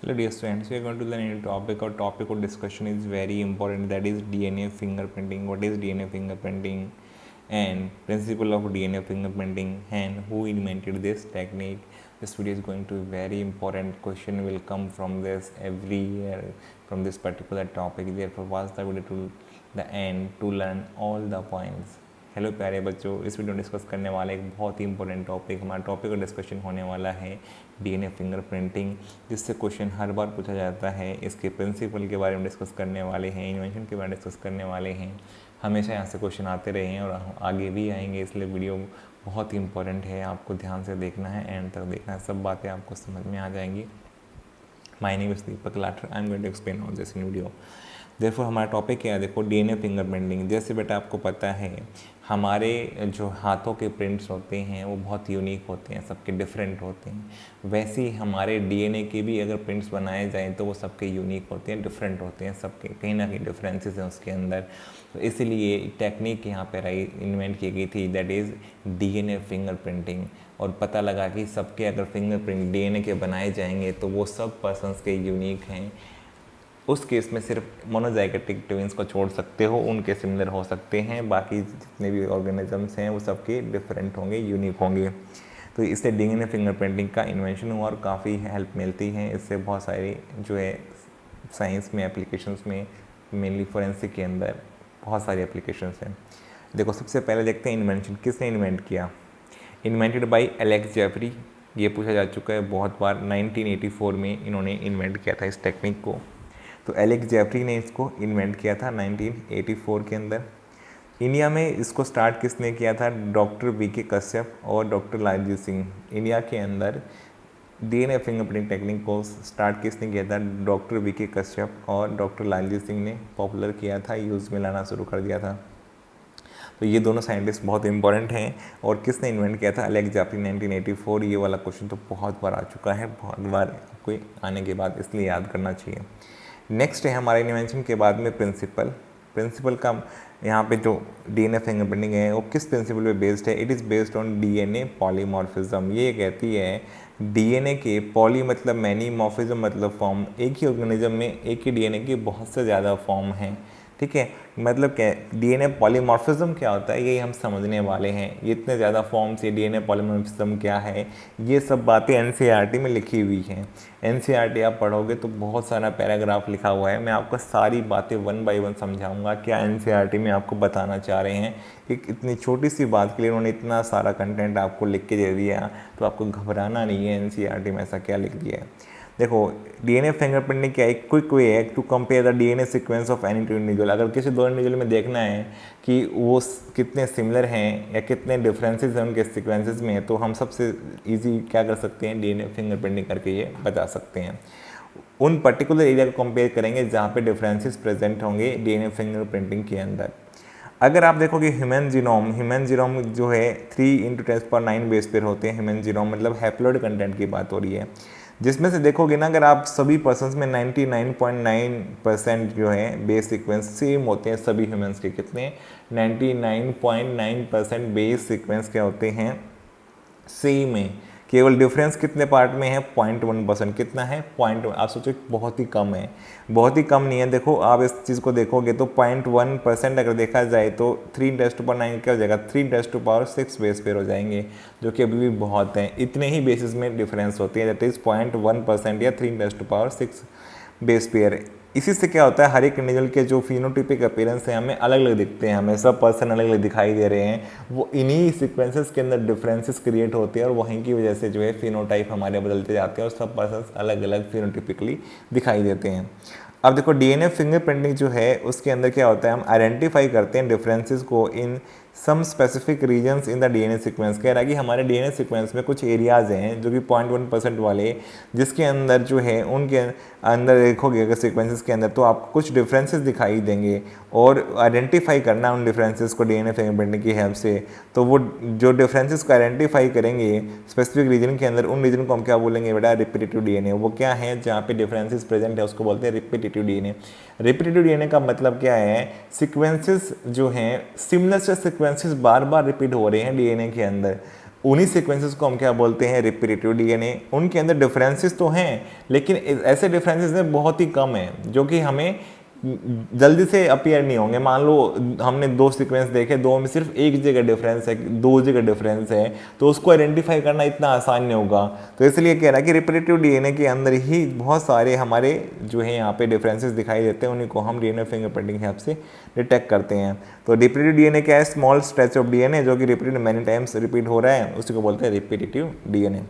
Hello dear students, we are going to learn a new topic. Our topic of discussion is very important, that is DNA fingerprinting. What is DNA fingerprinting and principle of DNA fingerprinting and who invented this technique. This video is going to be very important. Question will come from this every year from this particular topic. Therefore watch the video to the end to learn all the points. Hello प्यारे बच्चों, इस video में discuss करने वाला एक बहुत ही important topic, हमारा topic का डिस्कशन होने वाला है डीएनए फिंगरप्रिंटिंग, जिससे क्वेश्चन हर बार पूछा जाता है। इसके प्रिंसिपल के बारे में डिस्कस करने वाले हैं, इन्वेंशन के बारे में डिस्कस करने वाले हैं। हमेशा यहाँ से क्वेश्चन आते रहे हैं और आगे भी आएंगे, इसलिए वीडियो बहुत ही इंपॉर्टेंट है। आपको ध्यान से देखना है, एंड तक देखना है, सब बातें आपको समझ में आ जाएंगी। My name is Deepak Lathar, I am going to explain all this in video. देखो हमारा टॉपिक क्या है, देखो डीएनए फिंगरप्रिंटिंग। जैसे बेटा आपको पता है हमारे जो हाथों के प्रिंट्स होते हैं वो बहुत यूनिक होते हैं, सबके डिफरेंट होते हैं। वैसे ही हमारे डीएनए के भी अगर प्रिंट्स बनाए जाएं तो वो सबके यूनिक होते हैं, डिफरेंट होते हैं, सबके कहीं ना कहीं डिफरेंसेस हैं उसके अंदर। तो इसीलिए टेक्निक यहाँ पर इन्वेंट की गई थी, दैट इज़ डीएनए फिंगरप्रिंटिंग। और पता लगा कि सबके अगर फिंगरप्रिंट डीएनए के बनाए जाएंगे तो वो सब पर्सनस के यूनिक हैं। उस केस में सिर्फ मोनोजाइगोटिक ट्विंस को छोड़ सकते हो, उनके सिमिलर हो सकते हैं, बाकी जितने भी ऑर्गेनिजम्स हैं वो सबके डिफरेंट होंगे, यूनिक होंगे। तो इससे डीएनए फिंगरप्रिंटिंग का इन्वेंशन हुआ और काफ़ी हेल्प मिलती है इससे। बहुत सारी जो है साइंस में एप्लीकेशंस में, मेनली फोरेंसिक के अंदर बहुत सारी एप्लीकेशंस हैं। देखो सबसे पहले देखते हैं इन्वेंशन किसने इन्वेंट किया। इन्वेंटेड बाय एलेक्स जेफरी, ये पूछा जा चुका है बहुत बार। 1984 में इन्होंने इन्वेंट किया था इस टेक्निक को। तो एलेक्स जेफरी ने इसको इन्वेंट किया था 1984 के अंदर। इंडिया में इसको स्टार्ट किसने किया था, डॉक्टर वीके कश्यप और डॉक्टर लालजी सिंह। इंडिया के अंदर डीएनए फिंगरप्रिंटिंग टेक्निक को स्टार्ट किसने किया था, डॉक्टर वीके कश्यप और डॉक्टर लालजी सिंह ने पॉपुलर किया था, यूज़ में लाना शुरू कर दिया था। तो ये दोनों साइंटिस्ट बहुत इंपॉर्टेंट हैं। और किसने इन्वेंट किया था, एलेक्स जेफरी 1984। ये वाला क्वेश्चन तो बहुत बार आ चुका है, बहुत बार कोई आने के बाद, इसलिए याद करना चाहिए। नेक्स्ट है हमारे इन्वेंशन के बाद में प्रिंसिपल का यहाँ पे जो डीएनए फिंगरप्रिंटिंग है वो किस प्रिंसिपल पे बेस्ड है, it is based on DNA polymorphism. ये कहती है डीएनए के पॉली मतलब मैनी, मॉर्फिज्म मतलब फॉर्म। एक ही ऑर्गेनिज्म में एक ही डीएनए के बहुत से ज़्यादा फॉर्म हैं, ठीक है। मतलब क्या डीएनए पॉलीमॉर्फिज्म क्या होता है, यही हम समझने वाले हैं। ये इतने ज़्यादा फॉर्म्स, ये डीएनए पॉलीमॉर्फिज्म क्या है, ये सब बातें एनसीईआरटी में लिखी हुई हैं। एनसीईआरटी आप पढ़ोगे तो बहुत सारा पैराग्राफ लिखा हुआ है। मैं आपको सारी बातें वन बाय वन समझाऊंगा क्या एनसीईआरटी में आपको बताना चाह रहे हैं। एक इतनी छोटी सी बात के लिए उन्होंने इतना सारा कंटेंट आपको लिख के दे दिया, तो आपको घबराना नहीं है एनसीईआरटी में ऐसा क्या लिख दिया है। देखो डीएनए फिंगरप्रिंटिंग क्या एक क्विक वे है to compare the DNA sequence of any two individual. अगर किसी दो इंडिविजुअल में देखना है कि वो कितने सिमिलर हैं या कितने डिफरेंसेस हैं उनके सीक्वेंसेस में, तो हम सबसे इजी क्या कर सकते हैं, डीएनए फिंगरप्रिंटिंग करके ये बता सकते हैं। उन पर्टिकुलर एरिया को कंपेयर करेंगे जहाँ पे डिफरेंसेस प्रेजेंट होंगे डीएनए फिंगरप्रिंटिंग के अंदर। अगर आप देखोगे ह्यूमन जीनोम जो है 3×10⁹ बेस पेयर होते हैं। ह्यूमन जीनोम मतलब हैप्लॉइड कंटेंट की बात हो रही है, जिसमें से देखोगे ना अगर आप सभी पर्सन्स में 99.9% जो है बेस सीक्वेंस सेम होते हैं सभी ह्यूमंस के। कितने, 99.9% बेस सीक्वेंस क्या होते हैं, सेम है। केवल डिफरेंस कितने पार्ट में है, 0.1%। कितना है, 0.1। आप सोचो बहुत ही कम है, बहुत ही कम नहीं है। देखो आप इस चीज़ को देखोगे तो 0.1% अगर देखा जाए तो 3×9 क्या हो जाएगा, 3×6 बेस पेयर हो जाएंगे, जो कि अभी भी बहुत हैं। इतने ही बेसिस में डिफरेंस होती है, दैट इज़ 0.1% या 3×6 बेस पेयर। इसी से क्या होता है, हर एक इंडिविजुअल के जो फिनोटिपिक अपीयरेंस है हमें अलग अलग दिखते हैं, हमें सब पर्सन अलग अलग दिखाई दे रहे हैं। वो इन्हीं सीक्वेंसेस के अंदर डिफरेंसेस क्रिएट होते हैं और वहीं की वजह से जो है फिनोटाइप हमारे बदलते जाते हैं और सब पर्सन अलग अलग फिनोटिपिकली दिखाई देते हैं। अब देखो डीएनए फिंगरप्रिंटिंग जो है उसके अंदर क्या होता है, हम आइडेंटिफाई करते हैं डिफरेंसेस को in some specific regions in the DNA sequence. कह रहा है कि हमारे डीएनए सीक्वेंस में कुछ एरियाज़ हैं जो कि 0.1% वाले, जिसके अंदर जो है उनके अंदर देखोगे अगर सीक्वेंसेस के अंदर तो आपको कुछ डिफरेंसेस दिखाई देंगे और आइडेंटिफाई करना है उन डिफरेंसेस को डीएनए फिंगरप्रिंटिंग की हेल्प से। तो वो जो डिफरेंसेस को आइडेंटिफाई करेंगे स्पेसिफिक रीजन के अंदर, उन रीजन को हम क्या बोलेंगे बेटा, रिपीटेटिव डीएनए। वो क्या है, जहाँ पे डिफरेंसेस प्रेजेंट है उसको बोलते हैं रिपीटेटिव डीएनए। रिपीटेटिव डीएनए का मतलब क्या है, सीक्वेंसेस जो हैं सिमिलर से सीक्वेंसेस बार बार रिपीट हो रहे हैं डीएनए के अंदर। उन्हीं सीक्वेंसेस को हम क्या बोलते हैं, रिपीटेटिव डीएनए। उनके अंदर डिफरेंसेस तो हैं, लेकिन ऐसे डिफरेंसेस में बहुत ही कम है जो कि हमें जल्दी से अपीयर नहीं होंगे। मान लो हमने 2 सीक्वेंस देखे, 2 में सिर्फ एक जगह डिफरेंस है, 2 जगह डिफरेंस है, तो उसको आइडेंटिफाई करना इतना आसान नहीं होगा। तो इसलिए कह रहा है कि रिपीटेटिव डीएनए के अंदर ही बहुत सारे हमारे जो है यहाँ पे डिफरेंसेस दिखाई देते हैं, उन्हीं को हम डीएनए फिंगरप्रिंटिंग के हेल्प से डिटेक्ट करते हैं। तो रिपीटेटिव डीएनए क्या है, स्मॉल स्ट्रेच ऑफ डीएनए जो कि रिपीटेड मैनी टाइम्स रिपीट हो रहा है, उसी को बोलते हैं रिपीटेटिव डीएनए।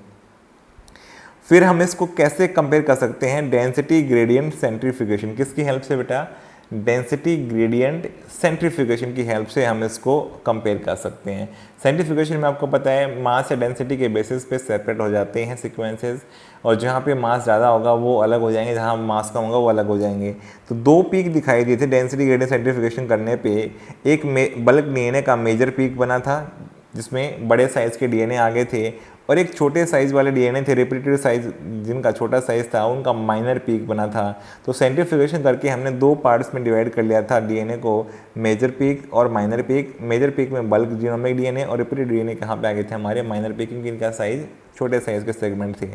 फिर हम इसको कैसे कंपेयर कर सकते हैं, डेंसिटी ग्रेडियंट सेंट्रीफ्यूगेशन। किसकी हेल्प से बेटा, डेंसिटी ग्रेडियंट सेंट्रीफ्यूगेशन की हेल्प से हम इसको कंपेयर कर सकते हैं। सेंट्रीफ्यूगेशन में आपको पता है मास या डेंसिटी के बेसिस पे सेपरेट हो जाते हैं सीक्वेंसेस, और जहाँ पे मास ज़्यादा होगा वो अलग हो जाएंगे, जहाँ मास कम होगा वो अलग हो जाएंगे। तो 2 पीक दिखाई दिए थे डेंसिटी ग्रेडियंट सेंट्रीफ्यूगेशन करने पे। एक बल्क डीएनए का मेजर पीक बना था जिसमें बड़े साइज़ के डीएनए आगे थे, और एक छोटे साइज़ वाले डीएनए थे, रिपीटेटिव साइज जिनका छोटा साइज़ था, उनका माइनर पीक बना था। तो सेंट्रीफ्यूगेशन करके हमने 2 पार्ट्स में डिवाइड कर लिया था डीएनए को, मेजर पीक और माइनर पीक। मेजर पीक में बल्क जीनोमिक डीएनए और रिपीटेड डीएनए कहाँ पे आ गए थे हमारे माइनर पीक, क्योंकि इनका साइज़ छोटे साइज़ के सेगमेंट थे।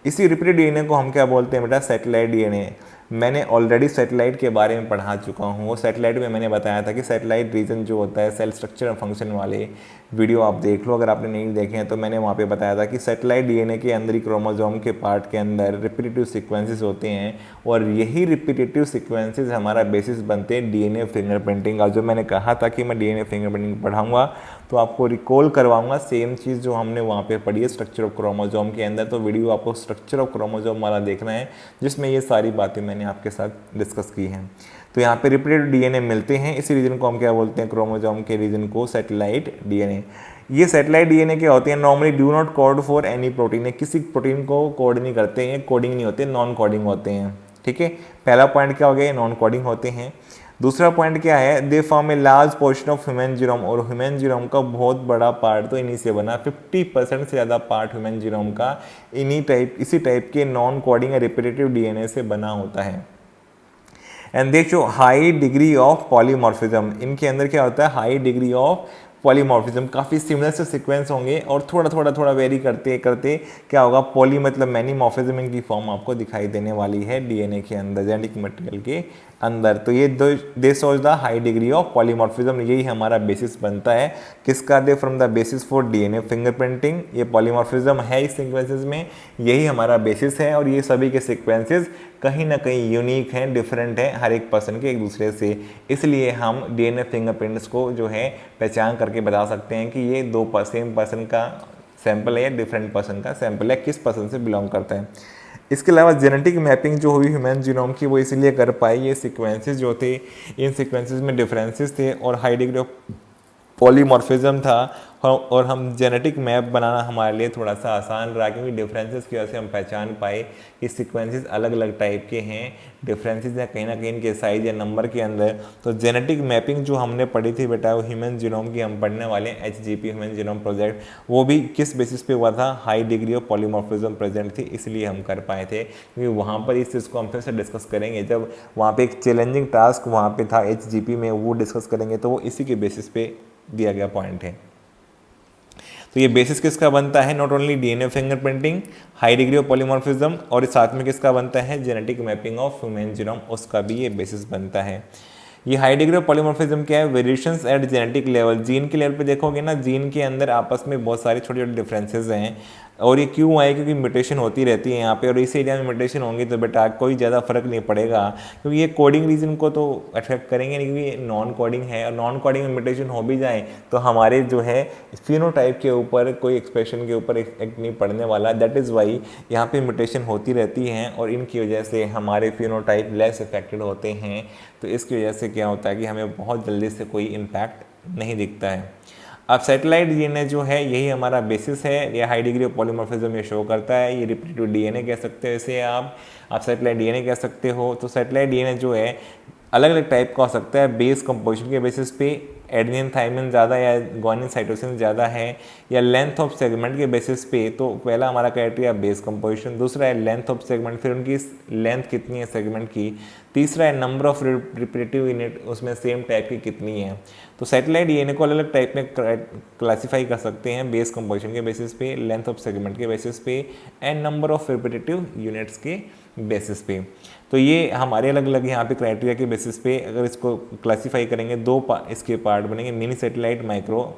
इसी रिपीटेड डीएनए को हम क्या बोलते हैं बेटा, सैटेलाइट डीएनए। मैंने ऑलरेडी सैटेलाइट के बारे में पढ़ा चुका हूँ। वो सैटेलाइट में मैंने बताया था कि सैटेलाइट रीजन जो होता है, सेल स्ट्रक्चर और फंक्शन वाले वीडियो आप देख लो अगर आपने नहीं देखे हैं, तो मैंने वहाँ पे बताया था कि सैटेलाइट डीएनए के अंदर ही क्रोमोसोम के पार्ट के अंदर रिपीटेटिव सीक्वेंसेस होते हैं, और यही रिपीटेटिव सीक्वेंसेस हमारा बेसिस बनते हैं डीएनए फिंगरप्रिंटिंग का। जो मैंने कहा था कि मैं डीएनए फिंगरप्रिंटिंग पढ़ाऊँगा, तो आपको रिकॉल करवाऊँगा सेम चीज़ जो हमने वहाँ पर पढ़ी है स्ट्रक्चर ऑफ क्रोमोसोम के अंदर। तो वीडियो आपको स्ट्रक्चर ऑफ क्रोमोसोम वाला देखना है, जिसमें ये सारी बातें मैंने आपके साथ डिस्कस की हैं। तो यहाँ पे रिपीटेड डीएनए मिलते हैं, इसी रीजन को हम क्या बोलते हैं, क्रोमोसोम के रीजन को सैटेलाइट डीएनए। ये सैटेलाइट डीएनए क्या होते हैं, normally do not code for any protein, किसी प्रोटीन को कोड नहीं करते हैं, कोडिंग नहीं होते, नॉन कोडिंग होते हैं। ठीक है, पहला पॉइंट क्या हो गया, नॉन कोडिंग होते हैं। दूसरा पॉइंट क्या है, they form a large portion of human genome, और ह्यूमन जीनोम का बहुत बड़ा पार्ट तो इन्हीं से बना, 50% से ज़्यादा पार्ट ह्यूमन जीनोम का इसी टाइप के नॉन कोडिंग या रिपीटेटिव डीएनए से बना होता है। And they show high degree of polymorphism. इनके अंदर क्या होता है, हाई डिग्री ऑफ पॉलीमॉर्फिज्म, काफ़ी सिमिलर से सीक्वेंस होंगे और थोड़ा थोड़ा वेरी करते क्या होगा, पॉली मतलब मैनी मॉर्फिज्म इनकी फॉर्म आपको दिखाई देने वाली है डीएनए के अंदर, जेनेटिक मटेरियल के अंदर। तो ये they shows the high degree of polymorphism, यही हमारा बेसिस बनता है किसका, they from the basis for DNA fingerprinting. ये पॉलीमॉर्फिज्म है इस सीक्वेंसेस में, यही हमारा बेसिस है, और ये सभी के सीक्वेंसेस कहीं ना कहीं यूनिक हैं, डिफरेंट हैं हर एक पर्सन के एक दूसरे से। इसलिए हम डीएनए फिंगरप्रिंट्स को जो है पहचान करके बता सकते हैं कि ये सेम पर्सन का सैंपल है या डिफरेंट पर्सन का सैंपल है, किस पर्सन से बिलोंग करता है। इसके अलावा जेनेटिक मैपिंग जो हुई ह्यूमन जीनोम की, वो इसलिए कर पाई, ये सीक्वेंसेस जो थे, इन सीक्वेंसेस में डिफरेंसेस थे और हाई डिग्री ऑफ पॉलीमॉर्फिज्म था, और हम जेनेटिक मैप बनाना हमारे लिए थोड़ा सा आसान रहा, क्योंकि डिफरेंसेस की वजह से हम पहचान पाए कि सीक्वेंसेस अलग अलग टाइप के हैं, डिफरेंसेस या कहीं ना कहीं इनके साइज या नंबर के अंदर। तो जेनेटिक मैपिंग जो हमने पढ़ी थी बेटा, वो ह्यूमन जीनोम की हम पढ़ने वाले हैं, HGP ह्यूमन जीनोम प्रोजेक्ट, वो भी किस बेसिस पे हुआ था, high degree of polymorphism present थी, इसलिए हम कर पाए थे। क्योंकि वहाँ पर इस चीज़ को हम फिर से डिस्कस करेंगे, जब वहाँ पर एक चैलेंजिंग टास्क वहाँ पर था HGP में, वो डिस्कस करेंगे, तो वो इसी के बेसिस पे दिया गया पॉइंट है। तो ये बेसिस किसका बनता है, not only DNA fingerprinting, high degree of polymorphism, और साथ में किसका बनता है, genetic mapping of human genome, उसका भी ये बेसिस बनता है। ये हाई डिग्री ऑफ पॉलीमॉर्फिज्म क्या है, variations at genetic level. Gene के लेवल पे देखोगे ना, जीन के अंदर आपस में बहुत सारे छोटे छोटे डिफरेंसेस हैं, और ये क्यों आए, क्योंकि म्यूटेशन होती रहती है यहाँ पे, और इस एरिया में म्यूटेशन होंगी तो बेटा कोई ज़्यादा फर्क नहीं पड़ेगा, क्योंकि ये कोडिंग रीजन को तो अफेक्ट करेंगे नहीं, क्योंकि ये नॉन कोडिंग है, और नॉन कोडिंग में म्यूटेशन हो भी जाए तो हमारे जो है फिनोटाइप के ऊपर, कोई एक्सप्रेशन के ऊपर इफेक्ट नहीं पड़ने वाला। दैट इज़ वाई यहाँ पे म्यूटेशन होती रहती हैं, और इनकी वजह से हमारे फिनोटाइप लेस इफेक्टेड होते हैं। तो इसकी वजह से क्या होता है कि हमें बहुत जल्दी से कोई इम्पैक्ट नहीं दिखता है। अब सैटेलाइट डीएनए जो है, यही हमारा बेसिस है, ये हाई डिग्री ऑफ पॉलीमॉर्फिज्म ये शो करता है, ये रिपीटेटिव डीएनए कह सकते हो इसे आप सैटेलाइट डीएनए कह सकते हो। तो सैटेलाइट डीएनए जो है अलग अलग टाइप का हो सकता है, बेस कंपोजिशन के बेसिस पे एडेनिन थाइमिन ज़्यादा या ग्वानिन साइटोसिन ज़्यादा है या लेंथ ऑफ सेगमेंट के बेसिस पे, तो पहला हमारा क्राइटेरिया बेस कंपोजिशन, दूसरा है लेंथ ऑफ सेगमेंट, फिर उनकी लेंथ कितनी है सेगमेंट की, तीसरा है नंबर ऑफ रिपीटेटिव यूनिट उसमें सेम टाइप की कितनी है। तो सैटेलाइट डीएनए को अलग अलग टाइप में क्लासीफाई कर सकते हैं, बेस कंपोजिशन के बेसिस पे, लेंथ ऑफ सेगमेंट के बेसिस पे and number of repetitive units के बेसिस पे। तो ये हमारे अलग अलग यहाँ पे क्राइटेरिया के बेसिस पे अगर इसको क्लासीफाई करेंगे, इसके पार्ट बनेंगे, mini satellite, micro.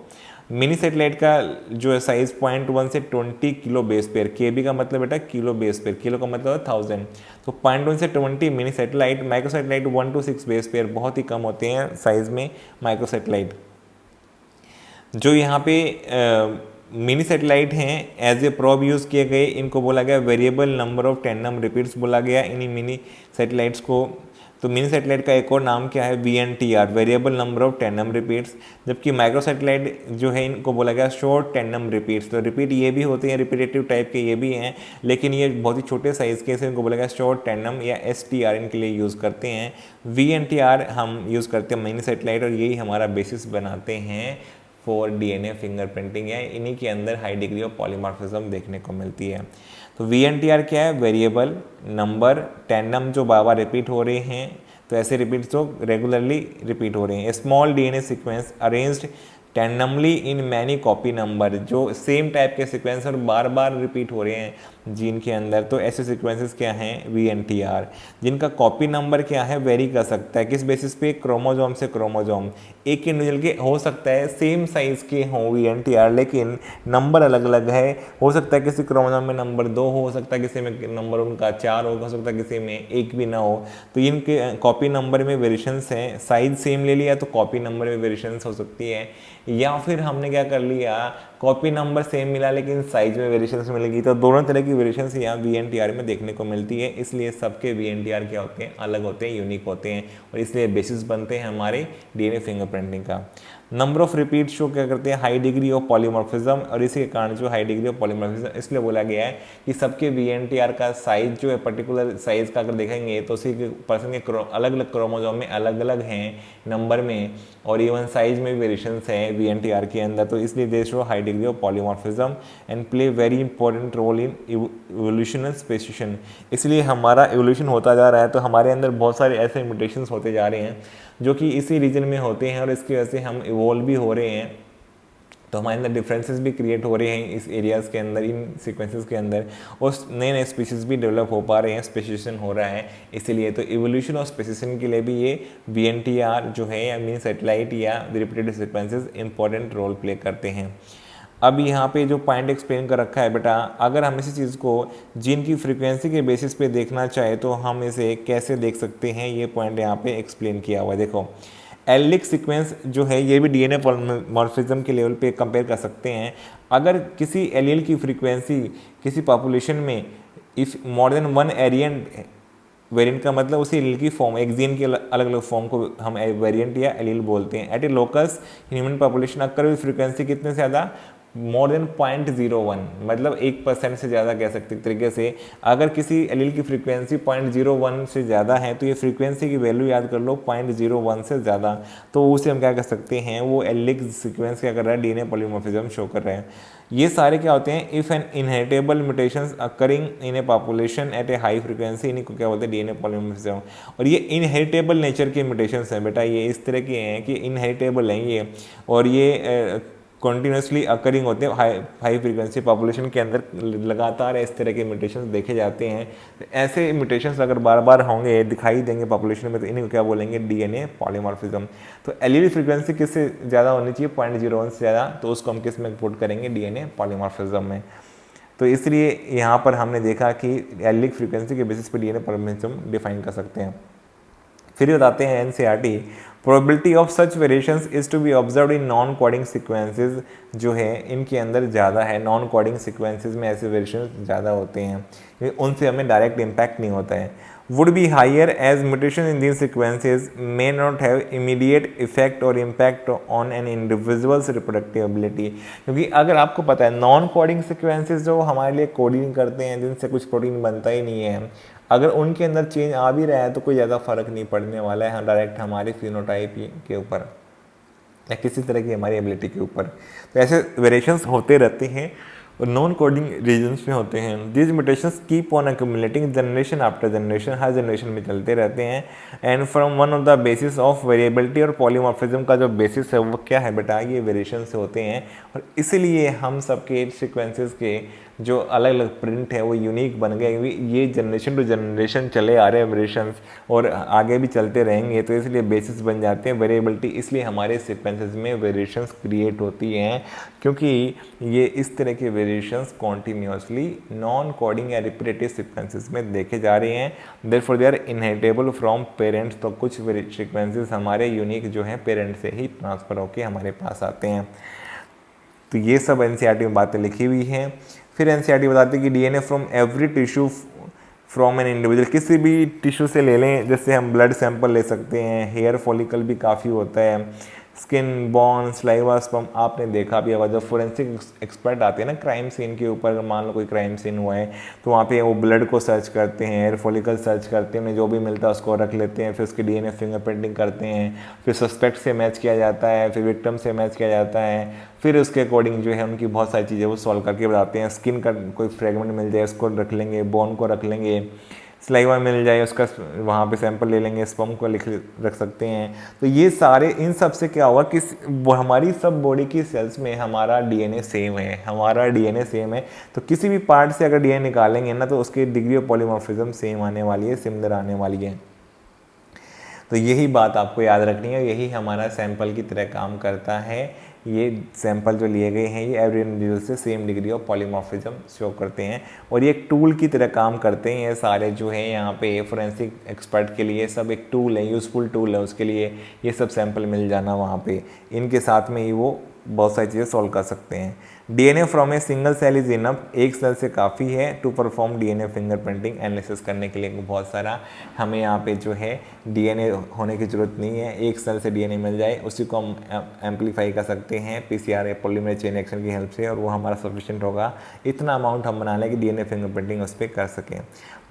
Mini satellite का जो है साइज 0.1 से 20 किलो बेस पेयर, केबी का मतलब बेटा किलो बेस पेयर, किलो का मतलब 1000, तो 0.1 से 20 mini satellite. Micro satellite 1 to 6 base pair, बहुत ही कम होते हैं साइज में माइक्रो सैटेलाइट। जो यहाँ पे मिनी सैटेलाइट हैं एज ए प्रोब यूज़ किए गए, इनको बोला गया variable number of tandem repeats बोला गया इन्हीं मिनी सैटेलाइट्स को। तो मिनी सैटेलाइट का एक और नाम क्या है, VNTR, variable number of tandem repeats. जबकि माइक्रो सैटेलाइट जो है इनको बोला गया शॉर्ट टैंडम रिपीट्स। तो रिपीट ये भी होते हैं, रिपीटेटिव टाइप के ये भी हैं, लेकिन ये बहुत ही छोटे साइज़ के, इनको बोला गया शॉर्ट टैंडम या STR इनके लिए यूज़ करते हैं। VNTR हम यूज़ करते हैं मिनी सैटेलाइट, और यही हमारा बेसिस बनाते हैं फॉर DNA फिंगरप्रिंटिंग, या इन्हीं के अंदर हाई डिग्री ऑफ पॉलीमॉर्फिज्म देखने को मिलती है। तो VNTR क्या है, वेरिएबल नंबर टैंडम जो बार बार रिपीट हो रहे हैं, तो ऐसे रिपीट जो रेगुलरली रिपीट हो रहे हैं। Small DNA sequence arranged tandemly in many copy number, जो सेम टाइप के सीक्वेंस और बार बार रिपीट हो रहे हैं जीन के अंदर, तो ऐसे सीक्वेंसेस क्या हैं, VNTR, जिनका कॉपी नंबर क्या है, वेरी कर सकता है। किस बेसिस पे, क्रोमोजोम से क्रोमोजोम, एक इंडिविजुअल के हो सकता है सेम साइज के हों VNTR, लेकिन नंबर अलग अलग है। हो सकता है किसी क्रोमोजोम में नंबर 2 हो सकता है किसी में नंबर उनका 4 हो सकता है किसी में 1 भी ना हो। तो इनके कॉपी नंबर में वेरिएशंस हैं। साइज सेम ले लिया तो कॉपी नंबर में वेरिएशंस हो सकती है, या फिर हमने क्या कर लिया, कॉपी नंबर सेम मिला लेकिन साइज में वेरिएशंस मिलेगी। तो दोनों तरह की वेरिएशंस यहाँ VNTR में देखने को मिलती है, इसलिए सबके VNTR क्या होते हैं, अलग होते हैं, यूनिक होते हैं, और इसलिए बेसिस बनते हैं हमारे DNA फिंगरप्रिंटिंग का। नंबर ऑफ रिपीट शो क्या करते हैं, हाई डिग्री ऑफ पॉलीमॉर्फिज्म, और इसी के कारण जो हाई डिग्री ऑफ पॉलीमॉर्फिज्म इसलिए बोला गया है कि सबके VNTR का साइज जो है पर्टिकुलर साइज का अगर देखेंगे तो उसी के पर्सन के अलग अलग क्रोमोजोम में अलग अलग हैं नंबर में, और इवन साइज में भी वेरिएशंस हैं VNTR के अंदर। तो इसलिए they show high degree of polymorphism and play very important role in evolutional speciation. इसलिए हमारा इवोल्यूशन होता जा रहा है, तो हमारे अंदर बहुत सारे ऐसे म्यूटेशंस होते जा रहे हैं जो कि इसी रीजन में होते हैं, और इसकी वजह से हम इवोल्व भी हो रहे हैं। तो हमारे अंदर डिफरेंसेस भी क्रिएट हो रहे हैं इस एरियाज़ के अंदर, इन सीक्वेंसेस के अंदर, और नए नए स्पीशीज भी डेवलप हो पा रहे हैं, स्पेसिएशन हो रहा है। इसीलिए तो इवोल्यूशन और स्पेसिएशन के लिए भी ये VNTR जो है या मिनी सैटेलाइट या repeated sequences important role play करते हैं। अब यहाँ पे जो पॉइंट एक्सप्लेन कर रखा है बेटा, अगर हम इसी चीज़ को जीन की फ्रीक्वेंसी के बेसिस पे देखना चाहे तो हम इसे कैसे देख सकते हैं, ये पॉइंट यहाँ पे एक्सप्लेन किया हुआ है। देखो, एलिक सीक्वेंस जो है ये भी DNA पॉलीमॉर्फिज्म के लेवल पे कंपेयर कर सकते हैं। अगर किसी एलील की फ्रीक्वेंसी किसी पॉपुलेशन में इफ मोर देन 1 वेरिएंट का मतलब उसी एलील की फॉर्म, एक जीन की अलग अलग फॉर्म को हम वेरिएंट या एलील बोलते हैं। एट ए लोकस ह्यूमन पॉपुलेशन अगर भी फ्रीक्वेंसी कितने से ज़्यादा, मोर देन 0.01, मतलब 1% से ज़्यादा कह सकते तरीके से। अगर किसी एलील की फ्रीक्वेंसी 0.01 से ज़्यादा है तो ये फ्रीक्वेंसी की वैल्यू याद कर लो 0.01 से ज़्यादा, तो उसे हम क्या कर सकते हैं, वो एलिक सीक्वेंस क्या कर रहा है, DNA पॉलीमॉर्फिज्म शो कर रहे हैं। ये सारे क्या होते हैं, if an inheritable mutations occurring in a population at a high frequency, इन्हीं को क्या बोलते हैं DNA पॉलीमॉर्फिज्म। और ये इनहेरिटेबल नेचर के म्यूटेशंस हैं बेटा, ये इस तरह के हैं कि इनहेरिटेबल हैं ये, और ये कॉन्टीन्यूसली अकरिंग होते हैं हाई फ्रीक्वेंसी पॉपुलेशन के अंदर, लगातार इस तरह के म्यूटेशंस देखे जाते हैं। ऐसे म्यूटेशंस अगर बार बार होंगे, दिखाई देंगे पॉपुलेशन में, तो इन्हें क्या बोलेंगे, DNA पॉलीमॉर्फिज्म। तो एलील फ्रीक्वेंसी किससे ज़्यादा होनी चाहिए, 0.01 से ज़्यादा, तो उसको हम किस में पुट करेंगे, DNA पॉलीमॉर्फिज्म में। तो इसलिए यहाँ पर हमने देखा कि एलिक फ्रीक्वेंसी के बेसिस पर DNA पॉलीमॉर्फिज्म डिफाइन कर सकते हैं। फिर बताते हैं NCERT, probability of such variations is to be observe in non coding sequences, जो है इनके अंदर ज़्यादा है, नॉन कोडिंग सीक्वेंसेस में ऐसे वेरिएशंस ज़्यादा होते हैं, उनसे हमें डायरेक्ट इम्पैक्ट नहीं होता है। Would be higher as mutation in these sequences may not have immediate effect और impact on an individuals reproductive ability, क्योंकि अगर आपको पता है नॉन कोडिंग सीक्वेंसेस जो हमारे लिए कोडिंग करते हैं, जिनसे कुछ प्रोटीन बनता ही नहीं है, अगर उनके अंदर चेंज आ भी रहा है तो कोई ज़्यादा फर्क नहीं पड़ने वाला है डायरेक्ट हमारे फिनोटाइप के ऊपर। या किसी तरह की हमारी एबिलिटी के ऊपर। तो ऐसे वेरिएशंस होते रहते हैं और नॉन कोडिंग रीजन्स में होते हैं। These mutations keep on accumulating generation after generation, her generation में चलते रहते हैं। And from one of the basis of variability और पॉलीमॉर्फिज्म का जो बेसिस है वो क्या है बेटा, ये वेरिएशन से होते हैं। और इसीलिए हम सबके सीक्वेंसेस के जो अलग अलग प्रिंट है वो यूनिक बन गए, क्योंकि ये जनरेशन टू जनरेशन चले आ रहे हैं वेरिएशंस और आगे भी चलते रहेंगे, तो इसलिए बेसिस बन जाते हैं वेरिएबिलिटी। इसलिए हमारे सीक्वेंसेस में वेरिएशंस क्रिएट होती हैं, क्योंकि ये इस तरह के वेरिएशंस कॉन्टीन्यूसली नॉन कोडिंग या रिपीटेटिव सीक्वेंसेस में देखे जा रहे हैं। Therefore they are inheritable from parents. तो कुछ सीक्वेंसेस हमारे यूनिक जो हैं पेरेंट्स से ही ट्रांसफ़र होकर हमारे पास आते हैं। तो ये सब एनसीईआरटी में बातें लिखी हुई हैं। फिर एनसीईआरटी बताती है कि DNA from every tissue from an individual, किसी भी टिश्यू से ले लें, जैसे हम ब्लड सैंपल ले सकते हैं, हेयर फॉलिकल भी काफ़ी होता है, स्किन, बोन, स्लाइवा, स्पर्म। आपने देखा भी होगा जब फोरेंसिक एक्सपर्ट आते हैं ना क्राइम सीन के ऊपर, अगर मान लो कोई क्राइम सीन हुआ है तो वहाँ पे वो ब्लड को सर्च करते हैं, हेयर फॉलिकल सर्च करते हैं, उन्हें जो भी मिलता है उसको रख लेते हैं, फिर उसकी डीएनए फिंगरप्रिंटिंग करते हैं, फिर सस्पेक्ट से मैच किया जाता है, फिर विक्टिम से मैच किया जाता है, फिर उसके अकॉर्डिंग जो है उनकी बहुत सारी चीज़ें वो सॉल्व करके बताते हैं। स्किन का कोई फ्रेगमेंट मिल जाए उसको रख लेंगे, बोन को रख लेंगे, स्लाइवा मिल जाए उसका वहाँ पे सैंपल ले लेंगे, स्पर्म को रख सकते हैं। तो ये सारे इन सब से क्या हुआ कि हमारी सब बॉडी की सेल्स में हमारा डीएनए सेम है, हमारा डीएनए सेम है। तो किसी भी पार्ट से अगर डीएनए निकालेंगे ना तो उसकी डिग्री ऑफ पॉलीमॉर्फिज्म सेम आने वाली है, सिमिलर आने वाली है। तो यही बात आपको याद रखनी है, यही हमारा सैंपल की तरह काम करता है। ये सैंपल जो लिए गए हैं ये एवरी इंडिविजुअल से same degree of polymorphism show करते हैं और ये एक टूल की तरह काम करते हैं। ये सारे जो है यहाँ पे फोरेंसिक एक्सपर्ट के लिए सब एक टूल है, यूज़फुल टूल है उसके लिए ये सब सैंपल मिल जाना वहाँ पे, इनके साथ में ही वो बहुत सारी चीज़ें सॉल्व कर सकते हैं। DNA from a single cell is enough, एक सेल से काफ़ी है to perform DNA fingerprinting analysis करने के लिए बहुत सारा हमें यहाँ पे जो है डीएनए होने की ज़रूरत नहीं है, एक सेल से डीएनए मिल जाए उसी को हम एम्पलीफाई कर सकते हैं पीसीआर या पॉलीमरेज चेन रिएक्शन की हेल्प से और वो हमारा सफिशिएंट होगा। इतना अमाउंट हम बना लें कि डीएनए फिंगरप्रिंटिंग उस पर कर सकें।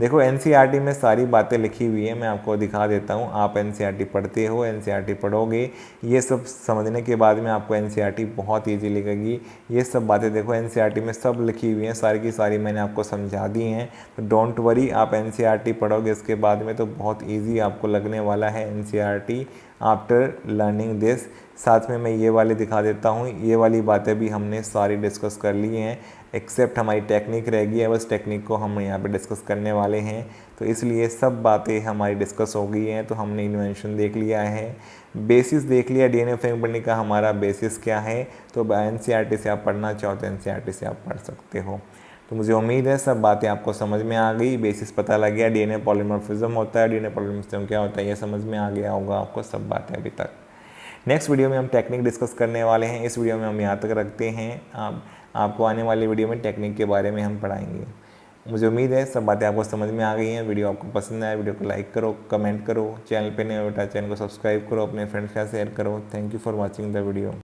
देखो एनसीईआरटी में सारी बातें लिखी हुई है, मैं आपको दिखा देता हूँ। आप एनसीईआरटी पढ़ते हो, एनसीईआरटी पढ़ोगे, ये सब समझने के बाद में आपको एनसीईआरटी बहुत ईजी लगेगी। ये सब बातें देखो एनसीईआरटी में सब लिखी हुई हैं, सारी की सारी मैंने आपको समझा दी हैं। तो डोंट वरी, आप एनसीईआरटी पढ़ोगे इसके बाद में तो बहुत ईजी आपको लगने वाला है एनसीईआरटी आफ्टर लर्निंग दिस। साथ में मैं ये वाले दिखा देता हूँ, ये वाली बातें भी हमने सारी डिस्कस कर ली हैं, एक्सेप्ट हमारी टेक्निक रह गई है, बस टेक्निक को हम यहाँ पे डिस्कस करने वाले हैं। तो इसलिए सब बातें हमारी डिस्कस हो गई हैं। तो हमने इन्वेंशन देख लिया है, बेसिस देख लिया डीएनए फिंगरप्रिंटिंग का हमारा बेसिस क्या है। तो एनसीईआरटी से आप पढ़ना चाहो तो एनसीईआरटी से आप पढ़ सकते हो। तो मुझे उम्मीद है सब बातें आपको समझ में आ गई, बेसिस पता लग गया, डीएनए पॉलीमॉर्फिज्म होता है, डीएनए पॉलीमॉर्फिज्म क्या होता है ये समझ में आ गया होगा आपको सब बातें अभी तक। नेक्स्ट वीडियो में हम टेक्निक डिस्कस करने वाले हैं। इस वीडियो में हम यहाँ तक रखते हैं, आपको आने वाली वीडियो में टेक्निक के बारे में हम पढ़ाएंगे। मुझे उम्मीद है सब बातें आपको समझ में आ गई हैं। वीडियो आपको पसंद आया, वीडियो को लाइक करो, कमेंट करो, चैनल पे नए हो बेटा चैनल को सब्सक्राइब करो, अपने फ्रेंड्स के साथ शेयर करो। Thank you for watching the video.